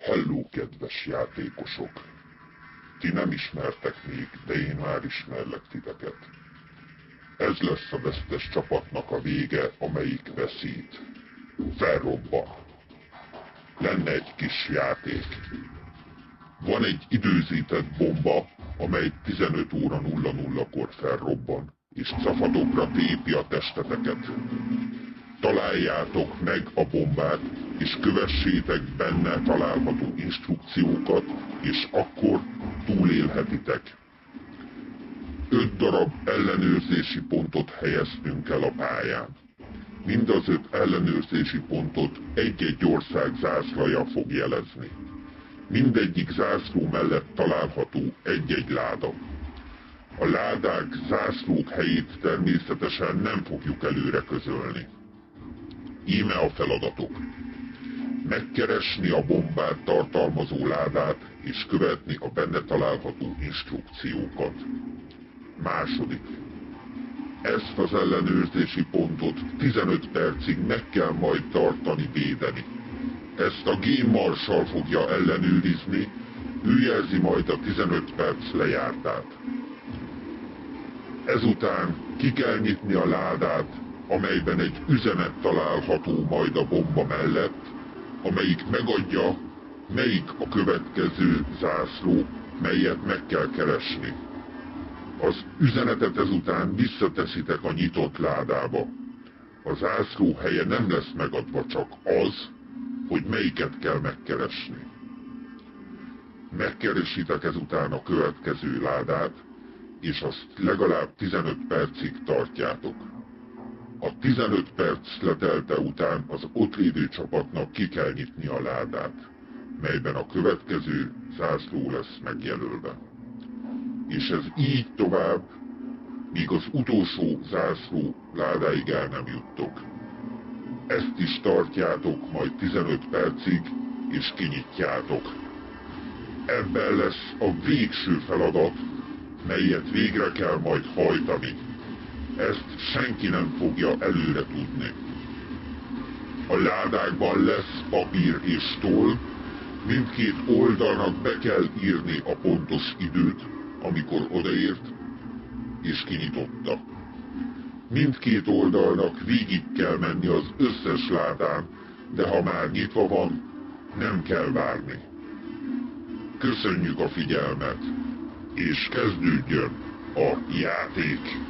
Hello, kedves játékosok! Ti nem ismertek még, de én már ismerlek titeket. Ez lesz a vesztes csapatnak a vége, amelyik veszít. Felrobban. Lenne egy kis játék. Van egy időzített bomba, amely 15 óra 00-kor felrobban, és cafatokra tépi a testeteket. Találjátok meg a bombát, és kövessétek benne található instrukciókat, és akkor túlélhetitek. 5 darab ellenőrzési pontot helyeztünk el a pályán. Mind az 5 ellenőrzési pontot egy-egy ország zászlaja fog jelezni. Mindegyik zászló mellett található egy-egy láda. A ládák, zászlók helyét természetesen nem fogjuk előre közölni. Íme a feladatok. Megkeresni a bombát tartalmazó ládát, és követni a benne található instrukciókat. Második. Ezt az ellenőrzési pontot 15 percig meg kell majd tartani, védeni. Ezt a Game Marshal fogja ellenőrizni, ő jelzi majd a 15 perc lejártát. Ezután ki kell nyitni a ládát, amelyben egy üzenet található majd a bomba mellett, amelyik megadja, melyik a következő zászló, melyet meg kell keresni. Az üzenetet ezután visszateszitek a nyitott ládába. A zászló helye nem lesz megadva, csak az, hogy melyiket kell megkeresni. Megkeresitek ezután a következő ládát, és azt legalább 15 percig tartjátok. A 15 perc letelte után az ott lévő csapatnak ki kell nyitni a ládát, melyben a következő zászló lesz megjelölve. És ez így tovább, míg az utolsó zászló ládáig el nem juttok. Ezt is tartjátok majd 15 percig, és kinyitjátok. Ebben lesz a végső feladat, melyet végre kell majd hajtani. Ezt senki nem fogja előre tudni. A ládákban lesz papír és toll, mindkét oldalnak be kell írni a pontos időt, amikor odaért, és kinyitotta. Mindkét oldalnak végig kell menni az összes ládán, de ha már nyitva van, nem kell várni. Köszönjük a figyelmet, és kezdődjön a játék!